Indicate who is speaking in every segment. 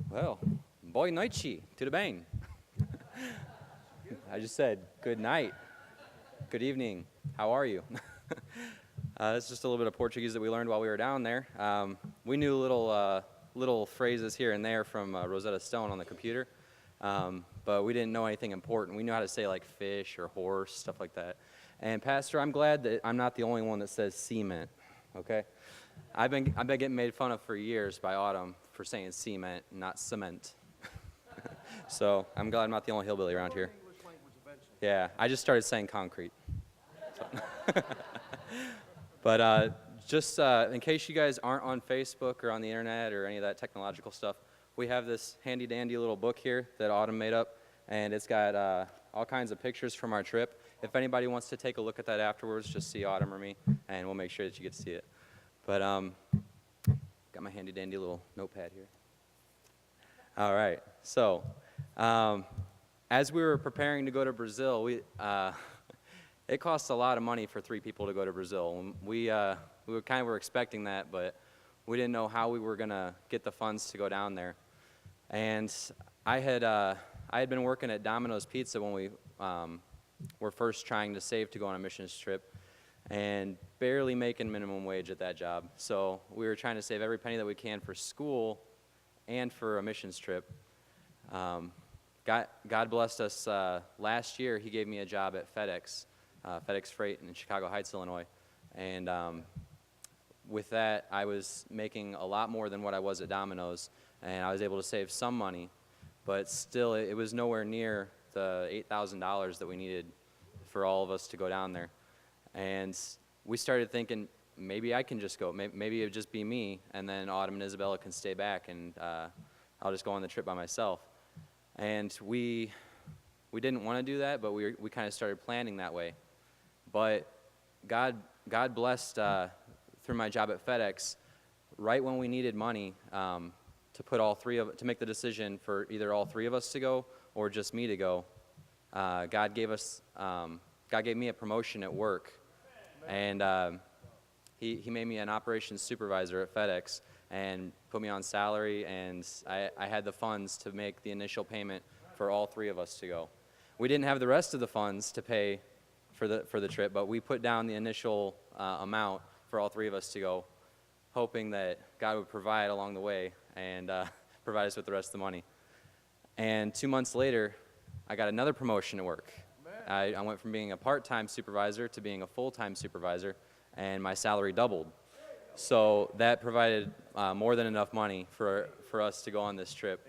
Speaker 1: Well, boa noite, tudo bem? I just said good night, good evening, how are you? It's just a little bit of Portuguese that we learned while we were down there. We knew little phrases here and there from Rosetta Stone on the computer, but we didn't know anything important. We knew how to say like fish or horse, stuff like that. And Pastor, I'm glad that I'm not the only one that says cement, okay? I've been getting made fun of for years by Autumn for saying cement, not cement. So I'm glad I'm not the only hillbilly around here. Yeah, I just started saying concrete. So. But just in case you guys aren't on Facebook or on the internet or any of that technological stuff, we have this handy dandy little book here that Autumn made up, and it's got all kinds of pictures from our trip. If anybody wants to take a look at that afterwards, just see Autumn or me, and we'll make sure that you get to see it. But got my handy dandy little notepad here. All right, so as we were preparing to go to Brazil, it costs a lot of money for 3 people to go to Brazil. We were expecting that, but we didn't know how we were gonna get the funds to go down there. And I had been working at Domino's Pizza when we were first trying to save to go on a missions trip, and barely making minimum wage at that job. So we were trying to save every penny that we can for school and for a missions trip. God blessed us last year. He gave me a job at FedEx, FedEx Freight in Chicago Heights, Illinois. And with that, I was making a lot more than what I was at Domino's, and I was able to save some money, but still it was nowhere near the $8,000 that we needed for all of us to go down there. And we started thinking, maybe I can just go. Maybe it would just be me, and then Autumn and Isabella can stay back, and I'll just go on the trip by myself. And we didn't want to do that, but we kind of started planning that way. But God blessed through my job at FedEx, right when we needed money to make the decision for either all 3 of us to go or just me to go. God gave me a promotion at work, and He made me an operations supervisor at FedEx and put me on salary, and I had the funds to make the initial payment for all 3 of us to go. We didn't have the rest of the funds to pay for the trip, but we put down the initial amount for all 3 of us to go, hoping that God would provide along the way and provide us with the rest of the money. And 2 months later, I got another promotion at work. I went from being a part-time supervisor to being a full-time supervisor, and my salary doubled. So that provided more than enough money for us to go on this trip.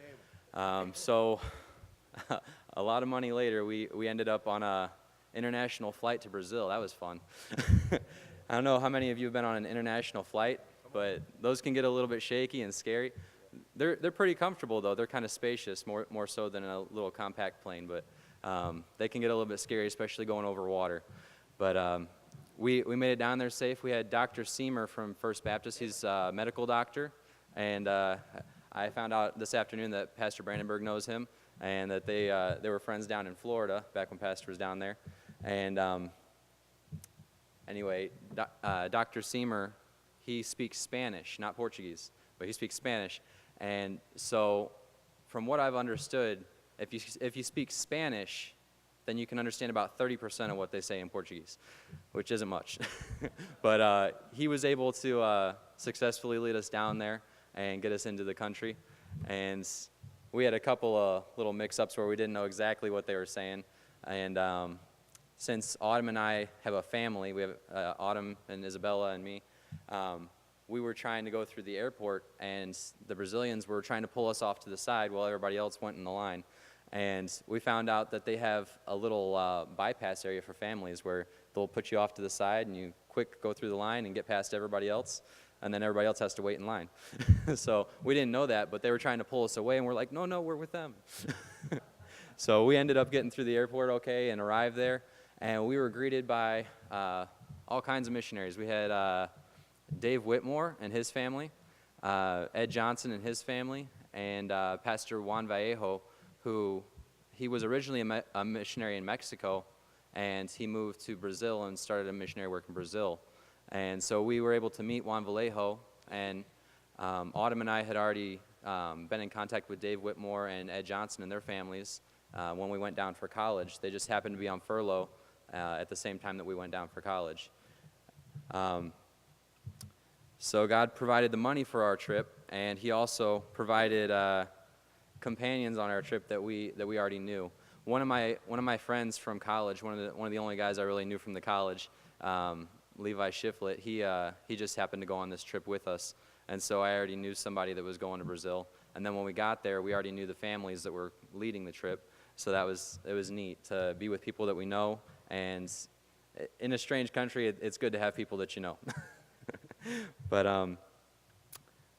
Speaker 1: So a lot of money later, we ended up on a international flight to Brazil. That was fun. I don't know how many of you have been on an international flight, but those can get a little bit shaky and scary. They're pretty comfortable, though. They're kind of spacious, more so than a little compact plane, but they can get a little bit scary, especially going over water. But we made it down there safe. We had Dr. Seamer from First Baptist. He's a medical doctor, and I found out this afternoon that Pastor Brandenburg knows him, and that they were friends down in Florida back when Pastor was down there. And anyway, Dr. Seamer, he speaks Spanish, not Portuguese, but he speaks Spanish. And so from what I've understood, if you speak Spanish, then you can understand about 30% of what they say in Portuguese, which isn't much. But he was able to successfully lead us down there and get us into the country. And we had a couple of little mix-ups where we didn't know exactly what they were saying. And since Autumn and I have a family, we have Autumn and Isabella and me, we were trying to go through the airport, and the Brazilians were trying to pull us off to the side while everybody else went in the line. And we found out that they have a little bypass area for families where they'll put you off to the side and you quick go through the line and get past everybody else, and then everybody else has to wait in line. So we didn't know that, but they were trying to pull us away, and we're like, no, we're with them. So we ended up getting through the airport okay and arrived there, and we were greeted by all kinds of missionaries. We had Dave Whitmore and his family, Ed Johnson and his family, and Pastor Juan Vallejo, who he was originally a missionary in Mexico, and he moved to Brazil and started a missionary work in Brazil. And so we were able to meet Juan Vallejo, and Autumn and I had already been in contact with Dave Whitmore and Ed Johnson and their families when we went down for college. They just happened to be on furlough at the same time that we went down for college. So God provided the money for our trip, and He also provided companions on our trip that we already knew. One of my friends from college, one of the only guys I really knew from the college, Levi Shiflett, he just happened to go on this trip with us, and so I already knew somebody that was going to Brazil. And then when we got there, we already knew the families that were leading the trip, so it was neat to be with people that we know. And in a strange country, it's good to have people that you know. But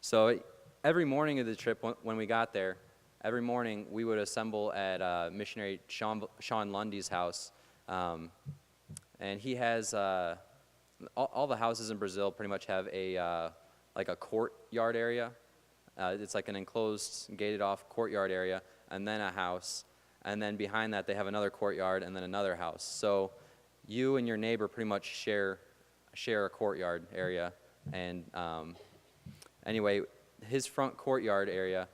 Speaker 1: so every morning of the trip, when we got there, every morning we would assemble at missionary Sean Lundy's house, and he has all the houses in Brazil pretty much have like a courtyard area. It's like an enclosed, gated-off courtyard area, and then a house, and then behind that they have another courtyard and then another house. So you and your neighbor pretty much share a courtyard area. And anyway, his front courtyard area,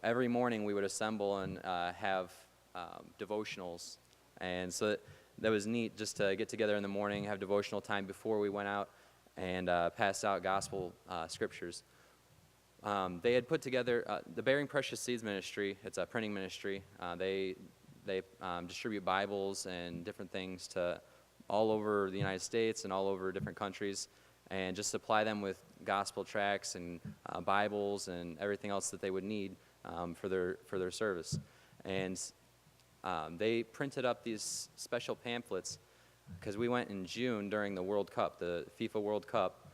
Speaker 1: every morning we would assemble and have devotionals. And so that was neat, just to get together in the morning, have devotional time before we went out, and pass out gospel scriptures. They had put together the Bearing Precious Seeds ministry. It's a printing ministry. They distribute Bibles and different things to all over the United States and all over different countries, and just supply them with gospel tracts and Bibles and everything else that they would need for their service. And they printed up these special pamphlets, because we went in June during the World Cup, the FIFA World Cup,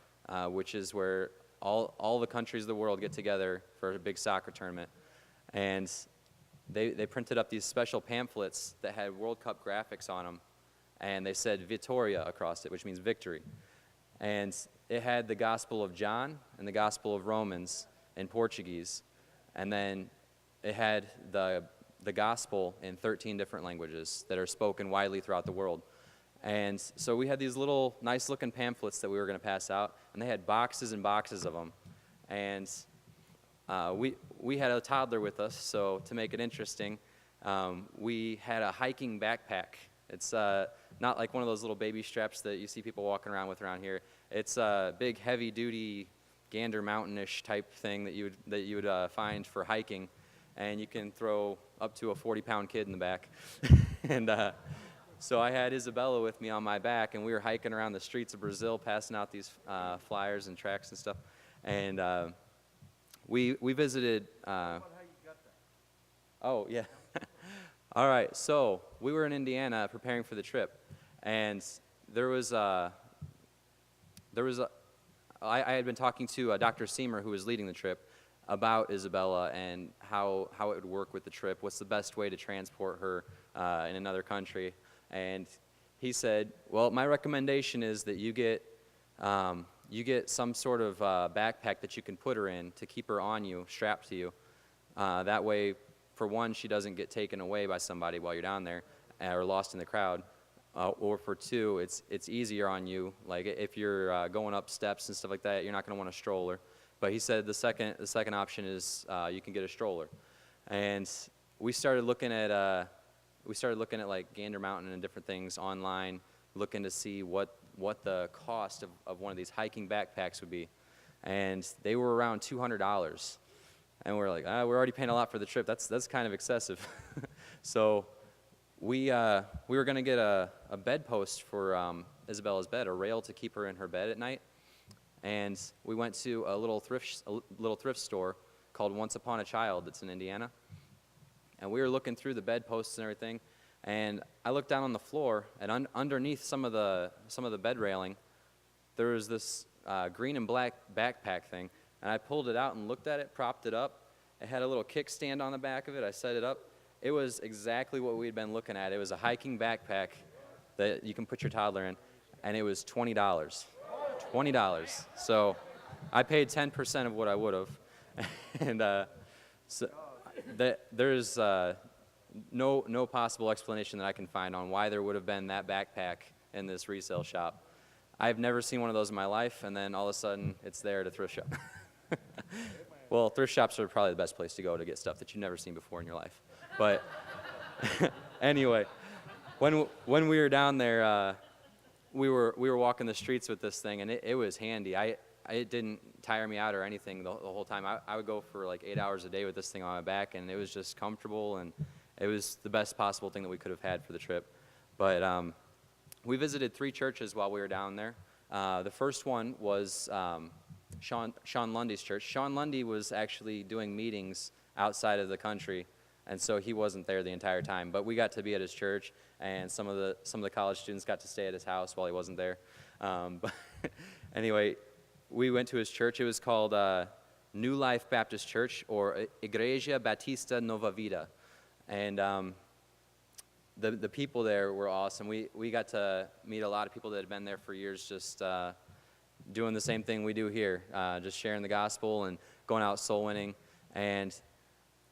Speaker 1: which is where all the countries of the world get together for a big soccer tournament. And they printed up these special pamphlets that had World Cup graphics on them, and they said Vitória across it, which means victory. And it had the Gospel of John and the Gospel of Romans in Portuguese, and then it had the Gospel in 13 different languages that are spoken widely throughout the world. And so we had these little nice-looking pamphlets that we were going to pass out, and they had boxes and boxes of them. And we had a toddler with us, so to make it interesting, we had a hiking backpack. It's not like one of those little baby straps that you see people walking around with around here. It's a big, heavy-duty Gander Mountain-ish type thing that you would find for hiking, and you can throw up to a 40-pound kid in the back. And so I had Isabella with me on my back, and we were hiking around the streets of Brazil, passing out these flyers and tracts and stuff. And we visited. Oh yeah. All right. So we were in Indiana preparing for the trip, and I had been talking to Dr. Seymour, who was leading the trip, about Isabella and how it would work with the trip. What's the best way to transport her in another country? And he said, well, my recommendation is that you get some sort of backpack that you can put her in to keep her on you, strapped to you. That way, for one, she doesn't get taken away by somebody while you're down there or lost in the crowd. Or for two, it's easier on you. Like if you're going up steps and stuff like that, you're not going to want a stroller. But he said the second option is you can get a stroller. And we started looking at like Gander Mountain and different things online, looking to see what the cost of one of these hiking backpacks would be. And they were around $200. And we're like, we're already paying a lot for the trip. That's kind of excessive. So we were going to get a bedpost for Isabella's bed, a rail to keep her in her bed at night. And we went to a little thrift store called Once Upon a Child that's in Indiana. And we were looking through the bedposts and everything, and I looked down on the floor, and underneath some of the bed railing, there was this green and black backpack thing, and I pulled it out and looked at it, propped it up. It had a little kickstand on the back of it. I set it up. It was exactly what we'd been looking at. It was a hiking backpack that you can put your toddler in, and it was $20. $20. So I paid 10% of what I would have, and so there's no possible explanation that I can find on why there would have been that backpack in this resale shop. I've never seen one of those in my life, and then all of a sudden it's there at a thrift shop. Well, thrift shops are probably the best place to go to get stuff that you've never seen before in your life. But anyway, when we were down there, we were walking the streets with this thing, and it was handy. It didn't tire me out or anything the whole time. I would go for like 8 hours a day with this thing on my back, and it was just comfortable, and it was the best possible thing that we could have had for the trip. But we visited 3 churches while we were down there. The first one was Sean Lundy's church. Sean Lundy was actually doing meetings outside of the country, and so he wasn't there the entire time. But we got to be at his church, and some of the college students got to stay at his house while he wasn't there. But anyway, we went to his church. It was called New Life Baptist Church, or Igreja Batista Nova Vida, and the people there were awesome. We got to meet a lot of people that had been there for years, just doing the same thing we do here, just sharing the gospel and going out soul winning. And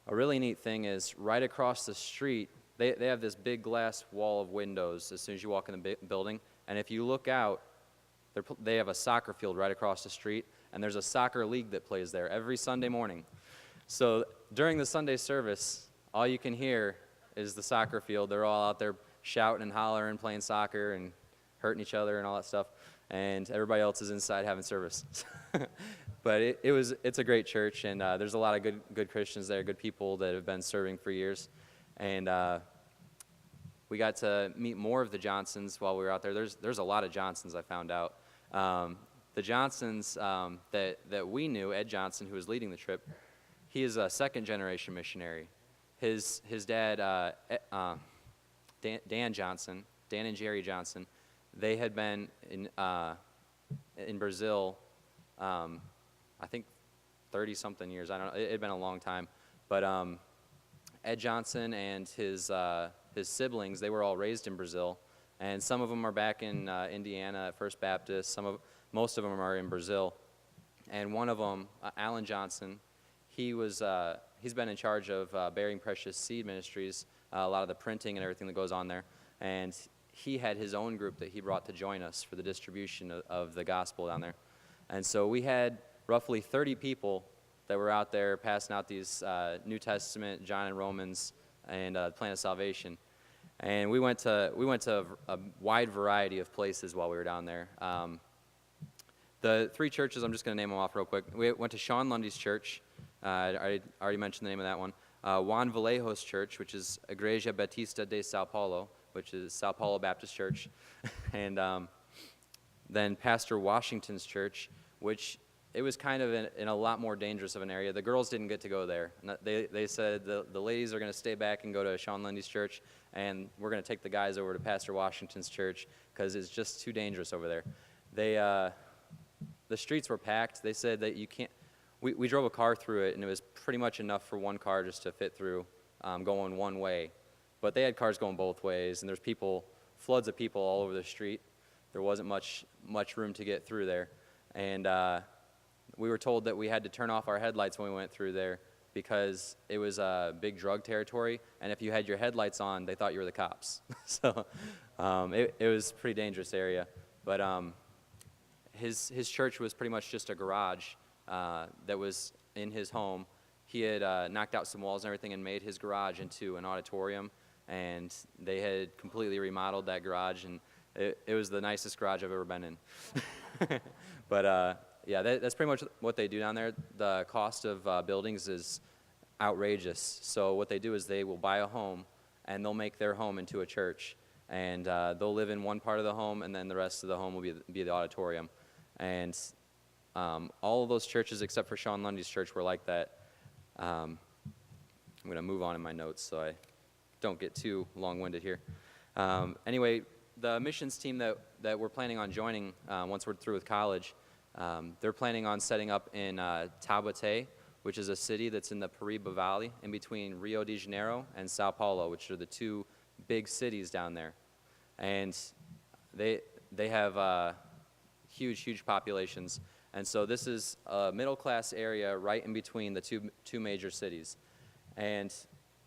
Speaker 1: a really neat thing is right across the street, they have this big glass wall of windows as soon as you walk in the building. And if you look out, they have a soccer field right across the street, and there's a soccer league that plays there every Sunday morning. So during the Sunday service, all you can hear is the soccer field. They're all out there shouting and hollering, playing soccer and hurting each other and all that stuff. And everybody else is inside having service. But it's a great church, and there's a lot of good Christians there, good people that have been serving for years. And we got to meet more of the Johnsons while we were out there. There's a lot of Johnsons, I found out. The Johnsons that we knew, Ed Johnson, who was leading the trip, he is a second-generation missionary. His dad, Dan Johnson, Dan and Jerry Johnson, they had been in Brazil, I think 30-something years. I don't know. It had been a long time. But Ed Johnson and his siblings, they were all raised in Brazil, and some of them are back in Indiana at First Baptist. Most of them are in Brazil, and one of them, Alan Johnson, he's been in charge of Bearing Precious Seed Ministries, a lot of the printing and everything that goes on there, and he had his own group that he brought to join us for the distribution of the gospel down there. And so we had roughly 30 people that were out there passing out these New Testament, John and Romans, and Plan of Salvation. And we went to a wide variety of places while we were down there. The 3 churches, I'm just going to name them off real quick. We went to Sean Lundy's church. I already mentioned the name of that one. Juan Vallejo's church, which is Igreja Batista de Sao Paulo, which is Sao Paulo Baptist Church. And then Pastor Washington's church, which it was kind of in a lot more dangerous of an area. The girls didn't get to go there. They said the ladies are going to stay back and go to Sean Lundy's church, and we're going to take the guys over to Pastor Washington's church because it's just too dangerous over there. The streets were packed. They said that you can't. We drove a car through it, and it was pretty much enough for one car just to fit through going one way. But they had cars going both ways, and there's floods of people all over the street. There wasn't much room to get through there. And we were told that we had to turn off our headlights when we went through there because it was a big drug territory, and if you had your headlights on, they thought you were the cops. So it was a pretty dangerous area. But his church was pretty much just a garage that was in his home. He had knocked out some walls and everything and made his garage into an auditorium, and they had completely remodeled that garage, and it was the nicest garage I've ever been in. But yeah, that's pretty much what they do down there. The cost of buildings is outrageous. So what they do is they will buy a home, and they'll make their home into a church, and they'll live in one part of the home, and then the rest of the home will be the auditorium. And all of those churches except for Sean Lundy's church were like that. I'm going to move on in my notes so I don't get too long-winded here. Anyway, the missions team that we're planning on joining once we're through with college, they're planning on setting up in Taubaté, which is a city that's in the Paraíba Valley, in between Rio de Janeiro and Sao Paulo, which are the 2 big cities down there. And they have huge populations. And so this is a middle-class area right in between the two major cities. And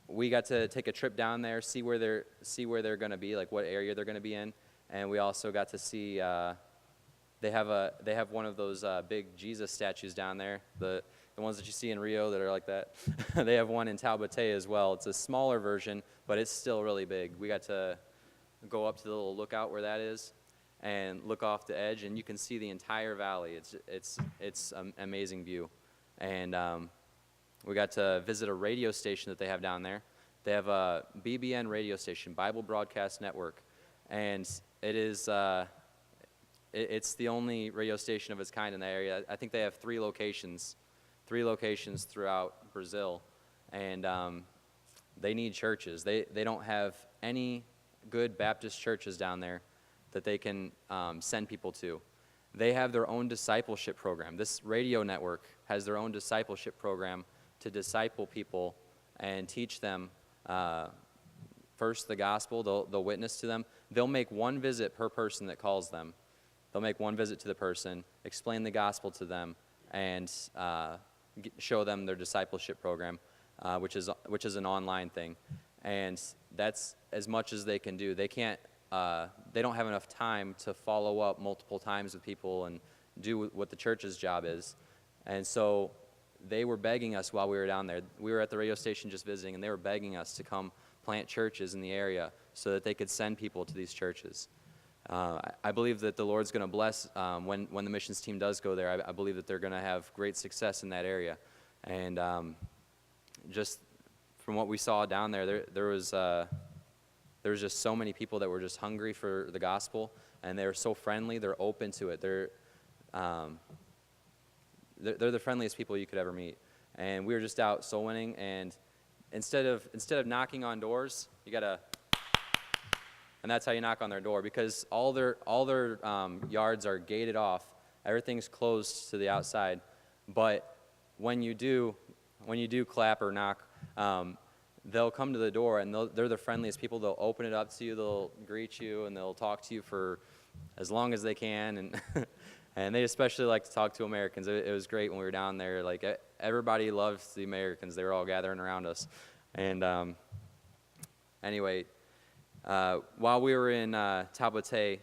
Speaker 1: we got to take a trip down there, see where they're going to be, like what area they're going to be in. And we also got to see they have one of those big Jesus statues down there. the ones that you see in Rio that are like that. They have one in Taubaté as well. It's a smaller version, but it's still really big. We got to go up to the little lookout where that is and look off the edge, and you can see the entire valley. It's an amazing view. And we got to visit a radio station that they have down there. They have a BBN radio station, Bible Broadcast Network, and it is it's the only radio station of its kind in the area. I think they have three locations throughout Brazil, and they need churches. They don't have any good Baptist churches down there that they can send people to. They have their own discipleship program. This radio network has their own discipleship program to disciple people and teach them first the gospel. They'll witness to them. They'll make one visit per person that calls them. They'll make one visit to the person, explain the gospel to them, and show them their discipleship program, which is an online thing. And that's as much as they can do. They can't. They don't have enough time to follow up multiple times with people and do what the church's job is. And so they were begging us while we were down there. We were at the radio station just visiting, and they were begging us to come plant churches in the area so that they could send people to these churches. I believe that the Lord's going to bless when the missions team does go there. I believe that they're going to have great success in that area. And just from what we saw down there, there was just so many people that were just hungry for the gospel, and they were so friendly. They're open to it. They're the friendliest people you could ever meet. And we were just out soul winning, and instead of knocking on doors, you gotta, and that's how you knock on their door, because all their yards are gated off. Everything's closed to the outside. But when you do clap or knock, they'll come to the door, and they're the friendliest people. They'll open it up to you, they'll greet you, and they'll talk to you for as long as they can, and and they especially like to talk to Americans. It was great when we were down there. Like, everybody loved the Americans. They were all gathering around us. And anyway, while we were in Taubaté,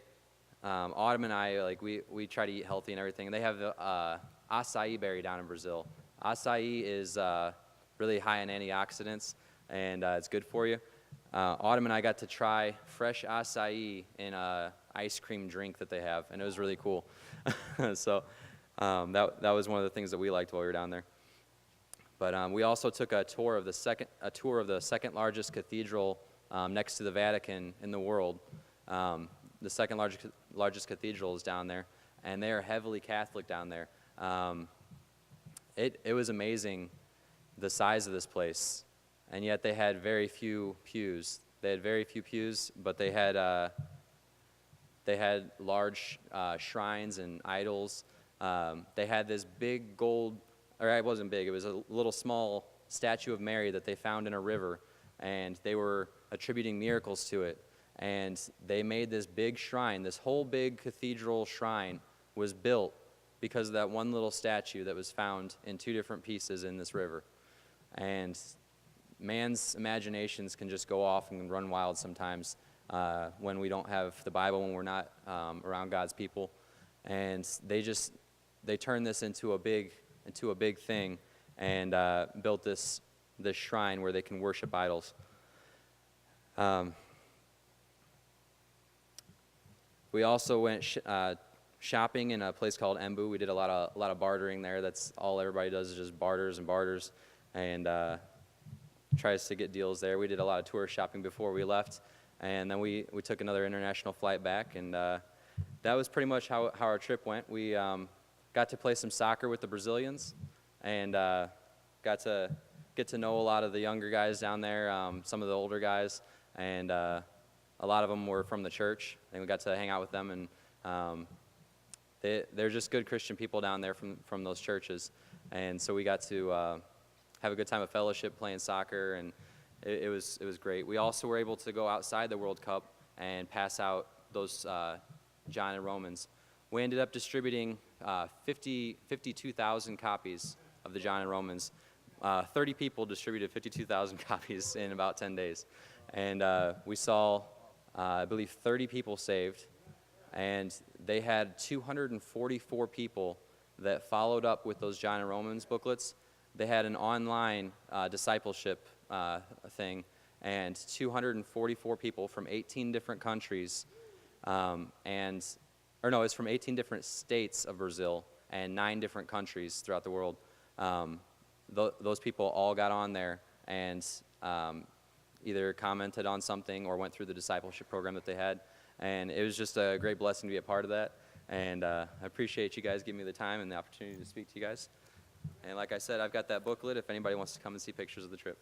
Speaker 1: Autumn and I, like, we try to eat healthy and everything. And they have the acai berry down in Brazil. Acai is really high in antioxidants, and it's good for you. Autumn and I got to try fresh acai in a ice cream drink that they have, and it was really cool. So that was one of the things that we liked while we were down there. But we also took a tour of the second largest cathedral next to the Vatican in the world. The second largest cathedral is down there, and they are heavily Catholic down there. It was amazing, the size of this place, and yet they had very few pews. They had very few pews, but they had large shrines and idols. They had this big gold, or it wasn't big, it was a little small statue of Mary that they found in a river, and they were attributing miracles to it. And they made this big shrine. This whole big cathedral shrine was built because of that one little statue that was found in two different pieces in this river. And man's imaginations can just go off and run wild sometimes when we don't have the Bible, when we're not around God's people. And they turned this into a big thing, and built this shrine where they can worship idols. We also went shopping in a place called Embu. We did a lot of bartering there. That's all everybody does, is just barters, and tries to get deals there. We did a lot of tourist shopping before we left, and then we took another international flight back, and that was pretty much how our trip went. We got to play some soccer with the Brazilians, and got to get to know a lot of the younger guys down there, some of the older guys, and a lot of them were from the church, and we got to hang out with them, and they're just good Christian people down there from those churches. And so we got to have a good time of fellowship playing soccer, and it was great. We also were able to go outside the World Cup and pass out those John and Romans. We ended up distributing 52,000 copies of the John and Romans. 30 people distributed 52,000 copies in about 10 days. And we saw, I believe, 30 people saved. And they had 244 people that followed up with those John and Romans booklets they had an online discipleship thing, and 244 people from 18 different countries, it's from 18 different states of Brazil and 9 different countries throughout the world. Those people all got on there and either commented on something or went through the discipleship program that they had. And it was just a great blessing to be a part of that. And I appreciate you guys giving me the time and the opportunity to speak to you guys. And like I said, I've got that booklet if anybody wants to come and see pictures of the trip.